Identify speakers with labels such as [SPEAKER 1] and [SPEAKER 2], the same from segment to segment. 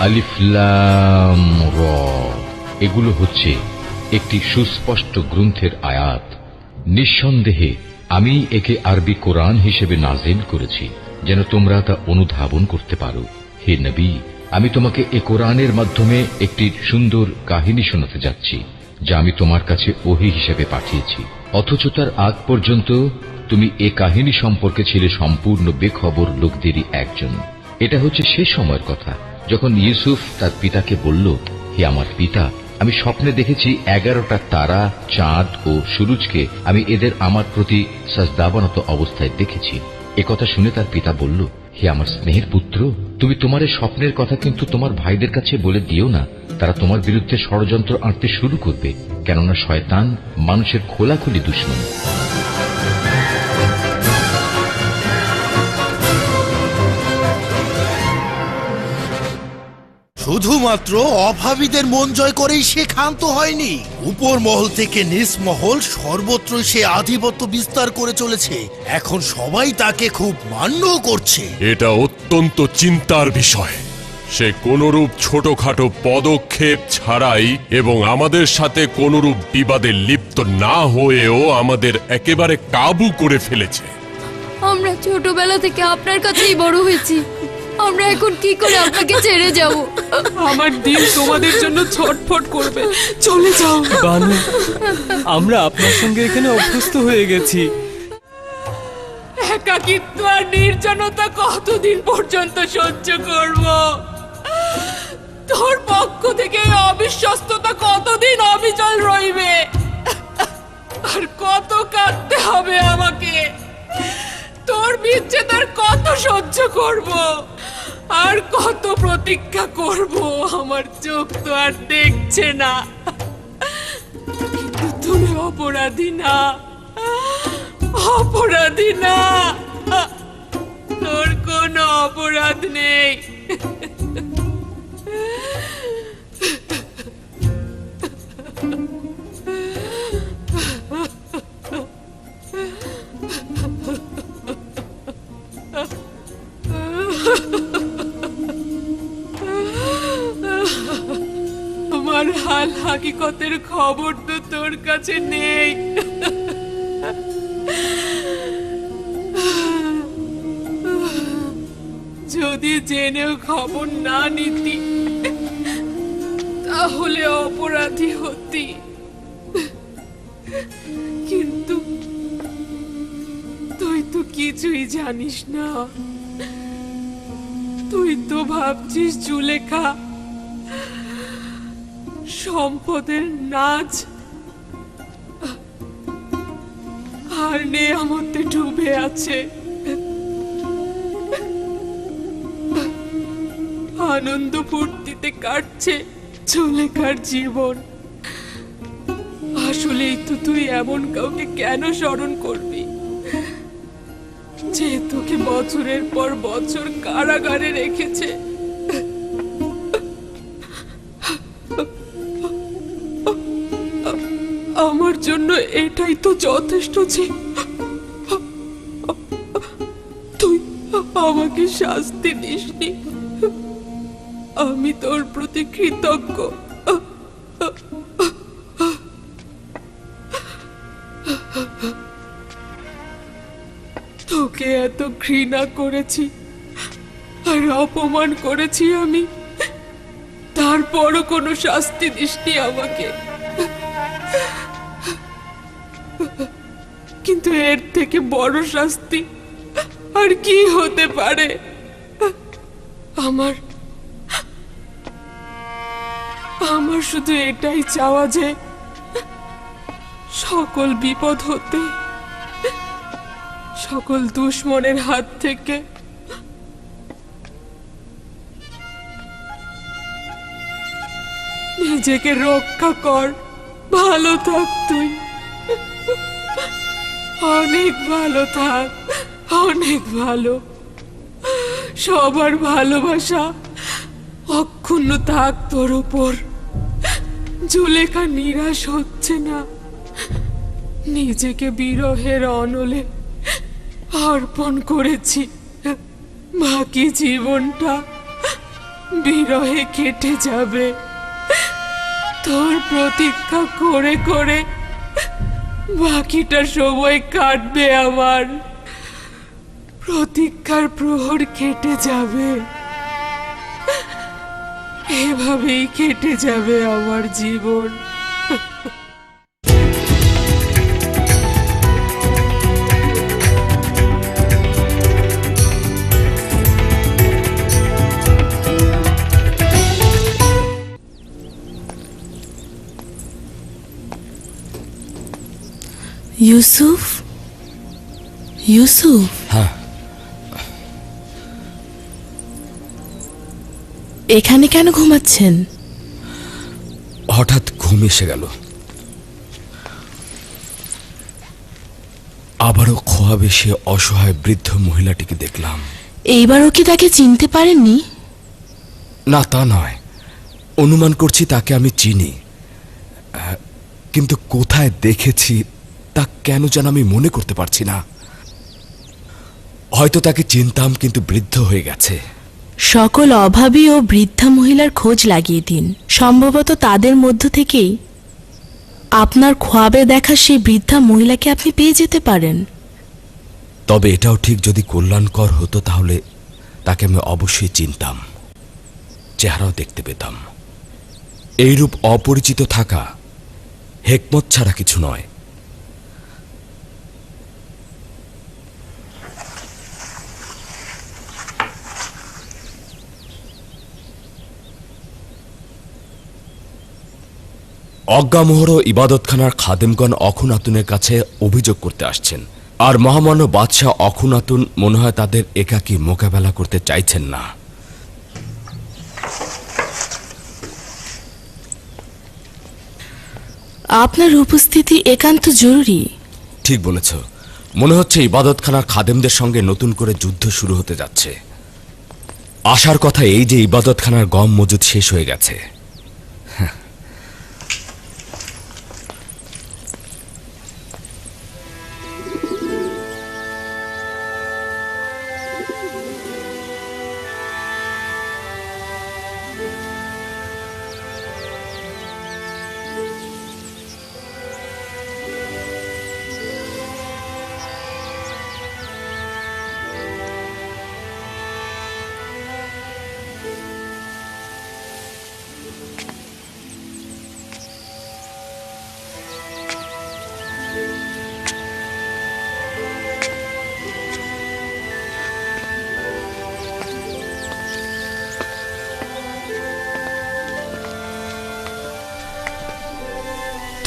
[SPEAKER 1] আলিফ লাম র, এগুলো হচ্ছে একটি সুস্পষ্ট গ্রন্থের আয়াত। নিঃসন্দেহে আমি একে আরবি কোরআন হিসেবে নাজিল করেছি যেন তোমরা তা অনুধাবন করতে পারো। হে নবী, আমি তোমাকে এ কোরআনের মাধ্যমে একটি সুন্দর কাহিনী শোনাতে যাচ্ছি যা আমি তোমার কাছে ওহী হিসেবে পাঠিয়েছি, অথচ তার আগ পর্যন্ত তুমি এ কাহিনী সম্পর্কে ছিলে সম্পূর্ণ বেখবর লোকদেরই একজন। এটা হচ্ছে সে সময়ের কথা যখন ইউসুফ তার পিতাকে বলল, হে আমার পিতা, আমি স্বপ্নে দেখেছি 11টা তারা, চাঁদ ও সূরজকে আমি এদের আমার প্রতি সাজদাবনত অবস্থায় দেখেছি। একথা শুনে তার পিতা বলল, হে আমার স্নেহের পুত্র, তুমি তোমার এই স্বপ্নের কথা কিন্তু তোমার ভাইদের কাছে বলে দিও না, তারা তোমার বিরুদ্ধে ষড়যন্ত্র আঁটতে শুরু করবে, কেননা শয়তান মানুষের খোলাখুলি দুশমন।
[SPEAKER 2] শুধুমাত্র অভাবীদের মন জয় করেই সে ক্ষান্ত হয়নি, উপর মহল থেকে নিচ মহল সর্বত্র সে আধিপত্য বিস্তার করে চলেছে। এখন সবাই তাকে খুব মান্যও করছে।
[SPEAKER 3] এটা অত্যন্ত চিন্তার বিষয়। সে কোনরূপ ছোটখাটো পদক্ষেপ ছাড়াই এবং আমাদের সাথে কোনরূপ বিবাদে লিপ্ত না হয়েও আমাদের একেবারে কাবু করে ফেলেছে।
[SPEAKER 4] আমরা ছোটবেলা থেকে আপনার কাছেই বড় হয়েছি, আমরা এখন কি করে আপনাকে ছেড়ে যাব?
[SPEAKER 5] আমার দিল তোমাদের জন্য ছটফট করবে। চলে যাও
[SPEAKER 6] বানু, আমরা আপনার সঙ্গে এখানে অভ্যস্ত হয়ে গেছি।
[SPEAKER 5] একাকিত্ব আর নির্জনতা কতদিন পর্যন্ত সহ্য করব? তোর পক্ষ থেকে অবিশ্বস্ততা কতদিন অবিচল রইবে? আর কত কাঁদতে হবে আমাকে? তোর বিচ্ছেদের কত সহ্য করব? আর কত প্রতীক্ষা করব? আমার চোখ তো আর দেখছে না, কিন্তু তুমি অপরাধী না, অপরাধী না, তোর কোনো অপরাধ নেই। আমার হাল হাকিকতের খবর তো তোর কাছে নেই। যদি জেনেও খবর না নিতি তাহলে অপরাধী হতি, কিন্তু তুই তো কিছুই জানিস না। তুই তো ভাবছিস জুলেখা সম্পদের নাচ আর নেয়ামতে ডুবে আছে, আনন্দ ফুর্তিতে কাটছে জুলেখার জীবন। আসলেই তো তুই এমন কাউকে কেন স্মরণ করবি যে তোকে বছরের পর বছর কারাগারে রেখেছে? আমার জন্য এটাই তো যথেষ্ট যে তুই আমাকে শাস্তি দিসনি। আমি তোর প্রতি কৃতজ্ঞ। তোকে এত ঘৃণা করেছি আর অপমান করেছি আমি, তারপরও কোনো শাস্তি দিসনি আমাকে। কিন্তু এর থেকে বড় শাস্তি আর কি হতে পারে? আমার শুধু এটাই চাওয়া যে সকল বিপদ হতে, সকল দুশমনের হাত থেকে নিজেকে রক্ষা কর। ভালো থাক তুই, অনেক ভালো থাক, অনেক ভালো। সবার ভালোবাসা অক্ষুণ্ণ থাক তোর উপর। জুলেখা নিরাশ হচ্ছে না, নিজেকে বিরহের অনলে অর্পণ করেছি। বাকি জীবনটা বিরহে কেটে যাবে। তোর প্রতীক্ষা করে করে বাকিটা সময় কাটবে আমার। প্রতীক্ষার প্রহর কেটে যাবে, এভাবেই কেটে যাবে আমার জীবন।
[SPEAKER 7] ইউসুফ, ইউসুফ, এখানে কেন ঘুমাচ্ছেন?
[SPEAKER 8] হঠাৎ ঘুম এসে গেল। আবারও খোয়াবে সে অসহায় বৃদ্ধ মহিলাটিকে দেখলাম।
[SPEAKER 7] এইবারও কি তাকে চিনতে পারেননি?
[SPEAKER 8] না, তা নয়, অনুমান করছি তাকে আমি চিনি, কিন্তু কোথায় দেখেছি তা কেন যেন আমি মনে করতে পারছি না। হয়তো তাকে চিনতাম, কিন্তু বৃদ্ধ হয়ে গেছে।
[SPEAKER 7] সকল অভাবী ও বৃদ্ধা মহিলার খোঁজ লাগিয়ে দিন, সম্ভবত তাদের মধ্য থেকেই আপনার খোয়াবে দেখা সেই বৃদ্ধা মহিলাকে আপনি পেয়ে যেতে পারেন।
[SPEAKER 8] তবে এটাও ঠিক, যদি কল্যাণকর হতো তাহলে তাকে আমি অবশ্যই চিনতাম, চেহারাও দেখতে পেতাম। এইরূপ অপরিচিত থাকা হেকমত ছাড়া কিছু নয়। অজ্ঞামোহর ইবাদতখানার খাদেমগণ অখুনাতুনের কাছে অভিযোগ করতে আসছেন, আর মহামান্য বাদশাহ অখুনাতুন মনে হয় তাদের একাকী মোকাবেলা করতে চাইছেন না।
[SPEAKER 7] আপনার উপস্থিতি একান্ত জরুরি।
[SPEAKER 8] ঠিক বলেছ, মনে হচ্ছে ইবাদতখানার খাদেমদের সঙ্গে নতুন করে যুদ্ধ শুরু হতে যাচ্ছে। আশার কথা এই যে ইবাদতখানার গম মজুদ শেষ হয়ে গেছে।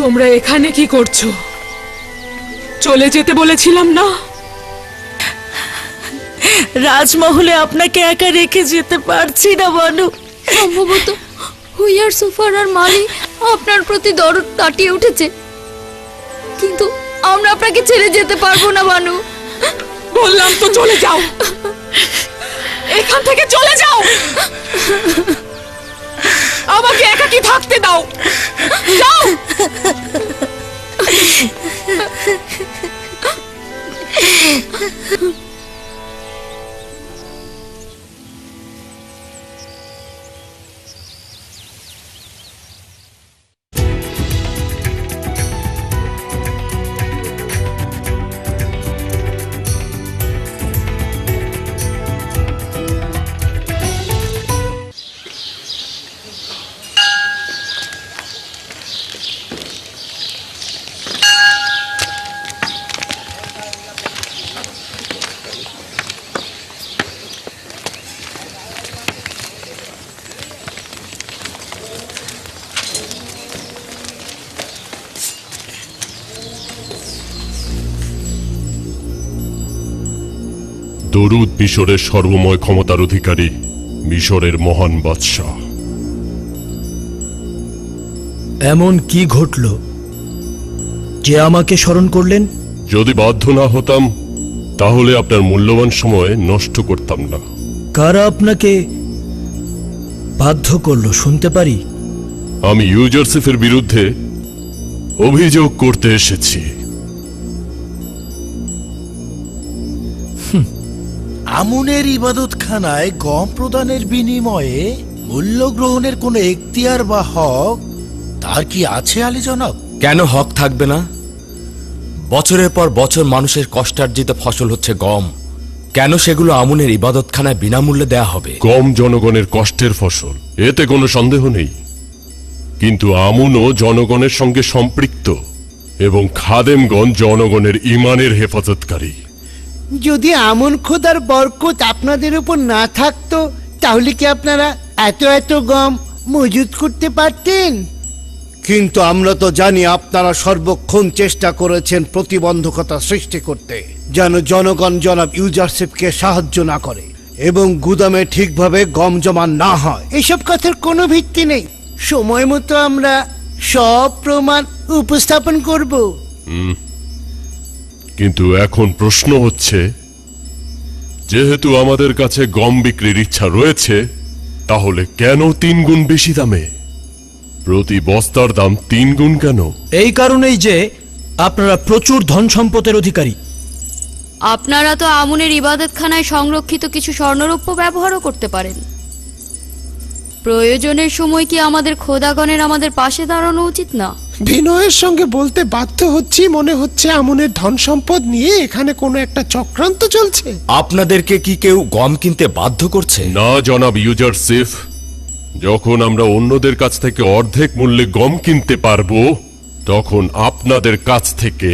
[SPEAKER 5] তোমরা এখানে কি করছো? চলে যেতে বলেছিলাম না?
[SPEAKER 7] রাজমহলে আপনাকে একা রেখে যেতে পারছি না বানু।
[SPEAKER 4] সম্ভবত হুইয়ার সুফার আর মালি আপনার প্রতি দরদ তাটিয়ে উঠেছে, কিন্তু আমরা আপনাকে ছেড়ে যেতে পারবো না বানু।
[SPEAKER 5] বললাম তো চলে যাও, এখান থেকে চলে যাও। আমাকে একাকী থাকতে দাও, যাও।
[SPEAKER 3] দরুদ মিশরের সর্বময় ক্ষমতার অধিকারী, মিশরের মহান বাদশাহ।
[SPEAKER 9] এমন কি ঘটল যে আমাকে স্মরণ করলেন?
[SPEAKER 3] যদি বাধ্য না হতাম তাহলে আপনার মূল্যবান সময় নষ্ট করতাম না।
[SPEAKER 9] কারা আপনাকে বাধ্য করলো শুনতে পারি?
[SPEAKER 3] আমি ইউজারসিফের বিরুদ্ধে অভিযোগ করতে এসেছি।
[SPEAKER 2] আমুনের ইবাদতখানায় গম প্রদানের বিনিময়ে মূল্য গ্রহণের কোনো এখতিয়ার বা হক তার কি আছে আলী জনাব?
[SPEAKER 8] কেন হক থাকবে না? বছরের পর বছর মানুষের কষ্টার্জিত ফসল হচ্ছে গম, কেন সেগুলো আমুনের ইবাদতখানায় বিনামূল্যে দেয়া হবে?
[SPEAKER 3] গম জনগণের কষ্টের ফসল, এতে কোনো সন্দেহ নেই, কিন্তু আমুনও জনগণের সঙ্গে সম্পৃক্ত এবং খাদেমগণ জনগণের ইমানের হেফাজতকারী।
[SPEAKER 10] যদি আমন খোদার বরকত আপনাদের উপর না থাকতো তাহলে কি আপনারা এত এত গম মজুত করতে পারতেন?
[SPEAKER 11] কিন্তু আমরা তো জানি আপনারা সর্বক্ষণ চেষ্টা করেছেন প্রতিবন্ধকতা সৃষ্টি করতে, যেন জনগণ জনাব ইউজারশিপকে সাহায্য না করে এবং গুদামে ঠিকভাবে গম জমা না হয়।
[SPEAKER 10] এসব কথার কোনো ভিত্তি নেই। সময় মতো আমরা সব প্রমাণ উপস্থাপন করব।
[SPEAKER 3] কিন্তু এখন প্রশ্ন হচ্ছে, যেহেতু আমাদের কাছে গম বিক্রির ইচ্ছা রয়েছে, তাহলে কেন 3 গুণ বেশি দামে? প্রতি বস্তার দাম 3 গুণ কেন?
[SPEAKER 9] এই কারণেই যে আপনারা প্রচুর ধন সম্পদের অধিকারী।
[SPEAKER 4] আপনারা তো আমুনের ইবাদতখানায় সংরক্ষিত কিছু স্বর্ণরৌপ্য ব্যবহারও করতে পারেন। প্রয়োজনের সময় কি আমাদের খোদাগণের আমাদের পাশে দাঁড়ানো উচিত না?
[SPEAKER 12] বিনয়ের সঙ্গে বলতে বাধ্য হচ্ছি, মনে হচ্ছে আমনের ধন সম্পদ নিয়ে এখানে কোনো একটা চক্রান্ত চলছে।
[SPEAKER 8] আপনাদেরকে কি কেউ গম কিনতে বাধ্য করছে?
[SPEAKER 3] না জনাব ইউজারশিপ, যখন আমরা অন্যদের কাছ থেকে অর্ধেক মূল্যে গম কিনতে পারবো, তখন আপনাদের কাছ থেকে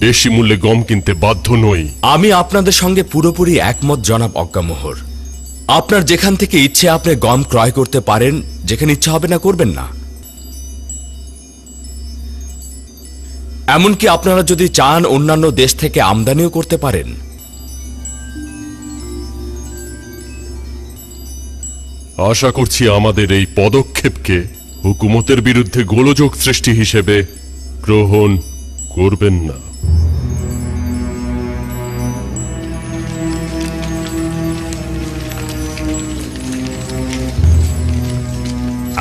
[SPEAKER 3] বেশি মূল্যে গম কিনতে বাধ্য নই।
[SPEAKER 8] আমি আপনাদের সঙ্গে পুরোপুরি একমত জনাব অজ্ঞামোহর। আপনার যেখান থেকে ইচ্ছে আপনি গম ক্রয় করতে পারেন, যেখানে ইচ্ছা হবে না করবেন না। এমনকি আপনারা যদি চান অন্যান্য দেশ থেকে আমদানিও করতে পারেন।
[SPEAKER 3] আশা করছি আমাদের এই পদক্ষেপকে হুকুমতের বিরুদ্ধে গোলযোগ সৃষ্টি হিসেবে গ্রহণ করবেন না।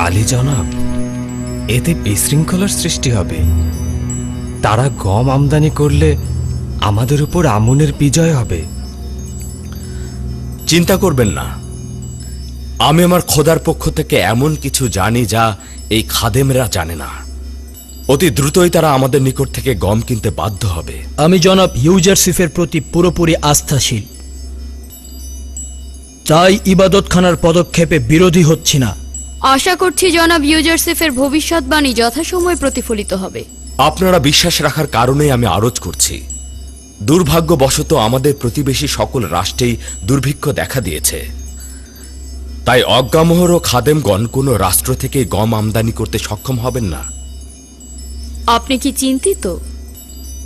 [SPEAKER 6] আলী জনাব, এতে বিশৃঙ্খলার সৃষ্টি হবে। তারা গম আমদানি করলে আমাদের উপর আমুনের বিজয় হবে।
[SPEAKER 8] চিন্তা করবেন না, আমি আমার খোদার পক্ষ থেকে এমন কিছু জানি যা এই খাদেমরা জানে না। অতি দ্রুতই তারা আমাদের নিকট থেকে গম কিনতে বাধ্য হবে।
[SPEAKER 9] আমি জনাব ইউজারশিপের প্রতি পুরোপুরি আস্থাশীল, তাই ইবাদতখানার পদক্ষেপে বিরোধী হচ্ছি না।
[SPEAKER 4] আশা করছি জনাব ইউজারশিপের ভবিষ্যৎবাণী যথাসময়ে প্রতিফলিত হবে।
[SPEAKER 8] আপনারা বিশ্বাস রাখার কারণেই আমি আরজ করছি। দুর্ভাগ্যবশত আমাদের প্রতিবেশী সকল রাষ্ট্রেই দুর্ভিক্ষ দেখা দিয়েছে, তাই অজ্ঞামোহর ও খাদেমগণ কোনো রাষ্ট্র থেকে গম আমদানি করতে সক্ষম হবেন না।
[SPEAKER 4] আপনি কি চিন্তিত?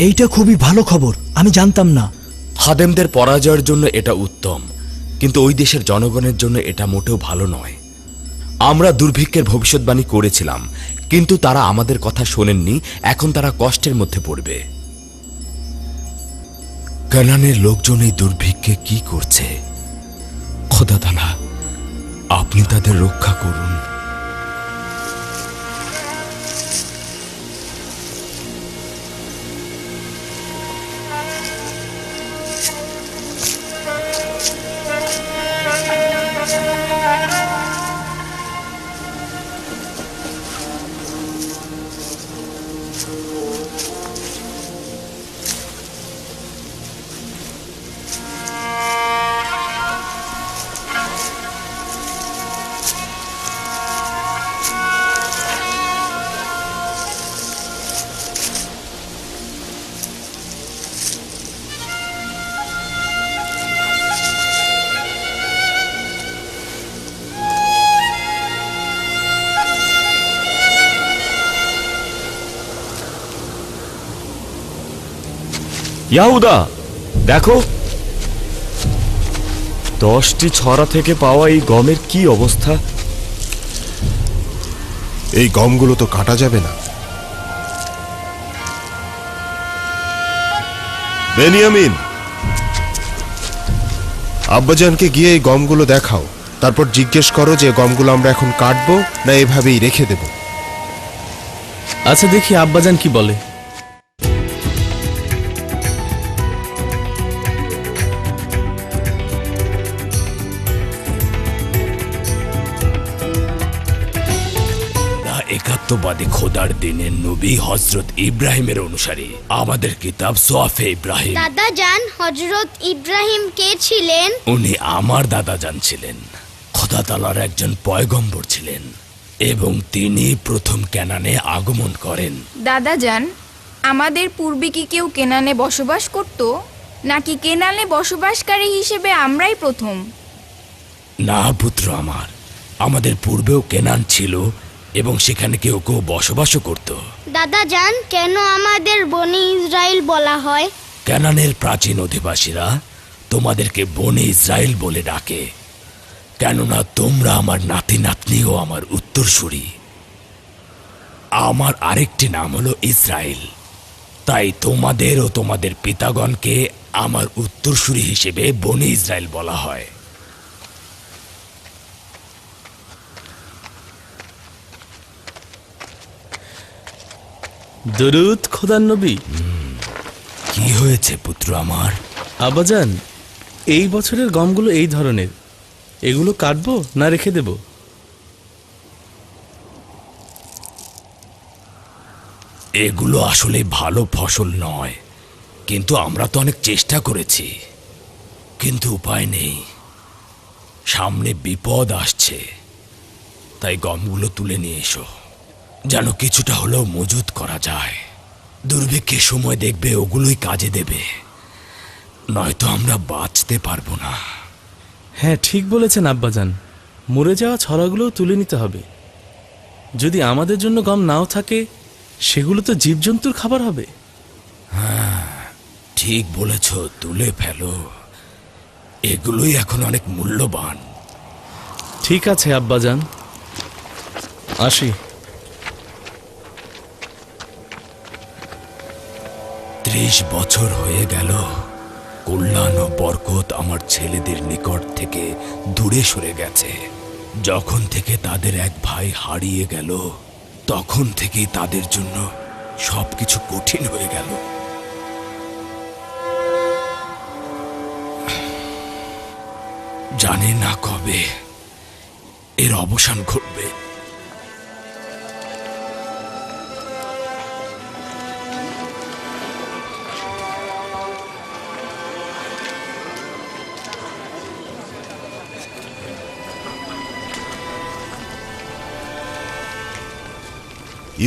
[SPEAKER 9] এইটা খুবই ভালো খবর, আমি জানতাম না।
[SPEAKER 8] খাদেমদের পরাজয়ের জন্য এটা উত্তম, কিন্তু ওই দেশের জনগণের জন্য এটা মোটেও ভালো নয়। আমরা দুর্ভিক্ষের ভবিষ্যৎবাণী করেছিলাম, কিন্তু তারা আমাদের কথা শোনেননি। এখন তারা কষ্টের মধ্যে পড়বে। কানানের লোকজন এই দুর্ভিক্ষে কি করছে? খোদা তাআলা, আপনি তাদের রক্ষা করুন।
[SPEAKER 6] ইয়াহুদা, দেখো 10টি ছড়া থেকে পাওয়া এই গমের কি অবস্থা।
[SPEAKER 13] এই গমগুলো তো কাটা যাবে না। বেনিয়ামিন, আব্বাজানকে গিয়ে এই গমগুলো দেখাও, তারপর জিজ্ঞেস করো যে গমগুলো আমরা এখন কাটবো না এভাবেই রেখে দেব।
[SPEAKER 6] আচ্ছা, দেখি আব্বাজান কি বলে।
[SPEAKER 8] সত্যবাদী খোদার দিনের নবী হযরত ইব্রাহিমের অনুসারী। আমাদের কিতাব সোয়াফে ইব্রাহিম।
[SPEAKER 14] দাদা জান, হযরত ইব্রাহিম কে ছিলেন?
[SPEAKER 8] উনি আমার দাদা জান ছিলেন। খোদা তাআলার একজন পয়গম্বর ছিলেন এবং তিনি প্রথম কেনানে আগমন করেন।
[SPEAKER 4] দাদা যান, আমাদের পূর্বে কি কেউ কেনানে বসবাস করত, নাকি কেনানে বসবাসকারী হিসেবে আমরাই প্রথম?
[SPEAKER 8] না পুত্র আমার, আমাদের পূর্বেও কেনান ছিল এবং সেখানে কেউ কেউ বসবাসও করত।
[SPEAKER 14] দাদা জান, কেন আমাদের বনি ইসরায়েল বলা হয়?
[SPEAKER 8] কেনানের প্রাচীন অধিবাসীরা তোমাদেরকে বনে ইসরায়েল বলে ডাকে, কেননা তোমরা আমার নাতি নাতনি ও আমার উত্তরসূরি। আমার আরেকটি নাম হলো ইসরায়েল, তাই তোমাদের ও তোমাদের পিতাগণকে আমার উত্তরসূরি হিসেবে বনে ইসরায়েল বলা হয়।
[SPEAKER 6] দরুদ খোদার নবী।
[SPEAKER 8] কি হয়েছে পুত্র আমার?
[SPEAKER 6] আব্বাজান, এই বছরের গমগুলো এই ধরনের, এগুলো কাটবো না রেখে দেব?
[SPEAKER 8] এগুলো আসলে ভালো ফসল নয়, কিন্তু আমরা তো অনেক চেষ্টা করেছি, কিন্তু উপায় নেই। সামনে বিপদ আসছে, তাই গমগুলো তুলে নিয়ে এসো, যেন কিছুটা হলেও মজুত করা যায়। দুর্ভিক্ষের সময় দেখবে ওগুলোই কাজে দেবে, নয়তো আমরা বাঁচতে পারবো না।
[SPEAKER 6] হ্যাঁ, ঠিক বলেছেন আব্বাজান, মরে যাওয়া ছড়াগুলোও তুলে নিতে হবে। যদি আমাদের জন্য গম নাও থাকে, সেগুলো তো জীবজন্তুর খাবার হবে।
[SPEAKER 8] হ্যাঁ, ঠিক বলেছ, তুলে ফেলো, এগুলোই এখন অনেক মূল্যবান।
[SPEAKER 6] ঠিক আছে আব্বাজান, আসি।
[SPEAKER 8] 30 বছর হয়ে গেল, কল্যাণ ও বরকত আমার ছেলেদের নিকট থেকে দূরে সরে গেছে। যখন থেকে তাদের এক ভাই হারিয়ে গেল, তখন থেকেই তাদের জন্য সবকিছু কঠিন হয়ে গেল। জানি না কবে এর অবসান ঘটবে।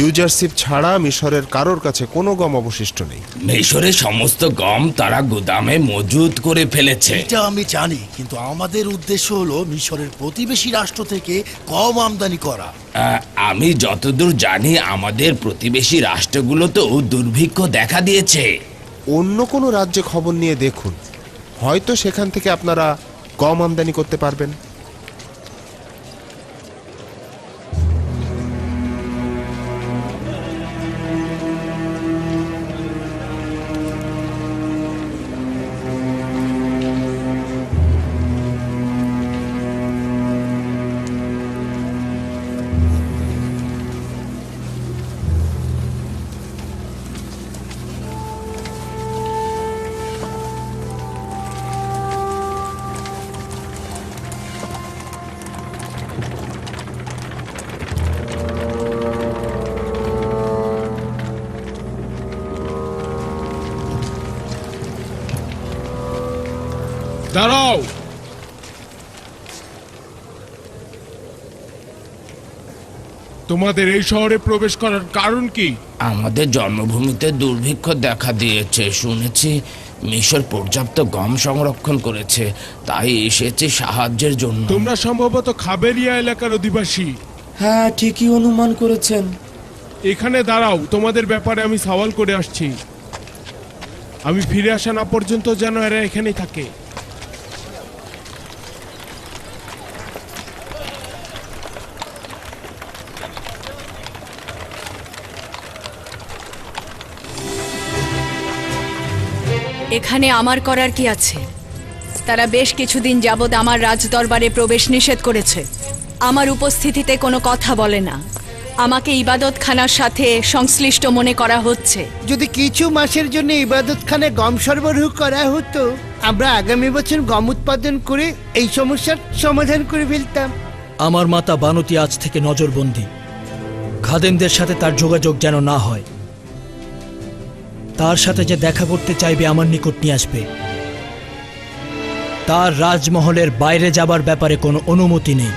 [SPEAKER 13] ইউজারশিপ ছাড়া মিশরের কারোর কাছে কোনো গম অবশিষ্ট নেই।
[SPEAKER 8] মিশরের সমস্ত গম তারা গুদামে মজুত করে ফেলেছে।
[SPEAKER 2] এটা আমি জানি, কিন্তু আমাদের উদ্দেশ্য হলো মিশরের প্রতিবেশী রাষ্ট্র থেকে গম আমদানি করা।
[SPEAKER 8] আমি যতদূর জানি আমাদের প্রতিবেশী রাষ্ট্রগুলোতেও দুর্ভিক্ষ দেখা দিয়েছে।
[SPEAKER 13] অন্য কোনো রাজ্যে খবর নিয়ে দেখুন, হয়তো সেখান থেকে আপনারা গম আমদানি করতে পারবেন।
[SPEAKER 15] দাঁড়াও, তোমাদের এই শহরে প্রবেশ করার কারণ কি?
[SPEAKER 8] আমাদের জন্মভূমিতে দুর্ভিক্ষ দেখা দিয়েছে শুনেছি। মিশর পর্যাপ্ত গম সংরক্ষণ করেছে, তাই এসেছে সাহায্যের জন্য।
[SPEAKER 15] তোমরা সম্ভবত খাবেরিয়া এলাকার অধিবাসী।
[SPEAKER 8] হ্যাঁ, ঠিকই অনুমান করেছেন।
[SPEAKER 15] এখানে দাঁড়াও, তোমাদের ব্যাপারে আমি সওয়াল করে আসছি। আমি ফিরে আসা না পর্যন্ত যেন এরা এখানেই থাকে।
[SPEAKER 16] এখানে আমার করার কি আছে? তারা বেশ কিছুদিন যাবৎ আমার রাজদরবারে প্রবেশ নিষেধ করেছে। আমার উপস্থিতিতে কোনো কথা বলে না। আমাকে ইবাদতখানার সাথে সংশ্লিষ্ট মনে করা হচ্ছে।
[SPEAKER 10] যদি কিছু মাসের জন্য ইবাদতখানায় গম সরবরাহ করা হতো, আমরা আগামী বছর গম উৎপাদন করে এই সমস্যার সমাধান করে ফেলতাম।
[SPEAKER 9] আমার মাতা বানতি আজ থেকে নজরবন্দি। খাদেমদের সাথে তার যোগাযোগ যেন না হয়। তার সাথে যে দেখা করতে চাইবে আমার নিকট নিয়ে আসবে। তার রাজমহলের বাইরে যাবার ব্যাপারে কোনো অনুমতি নেই।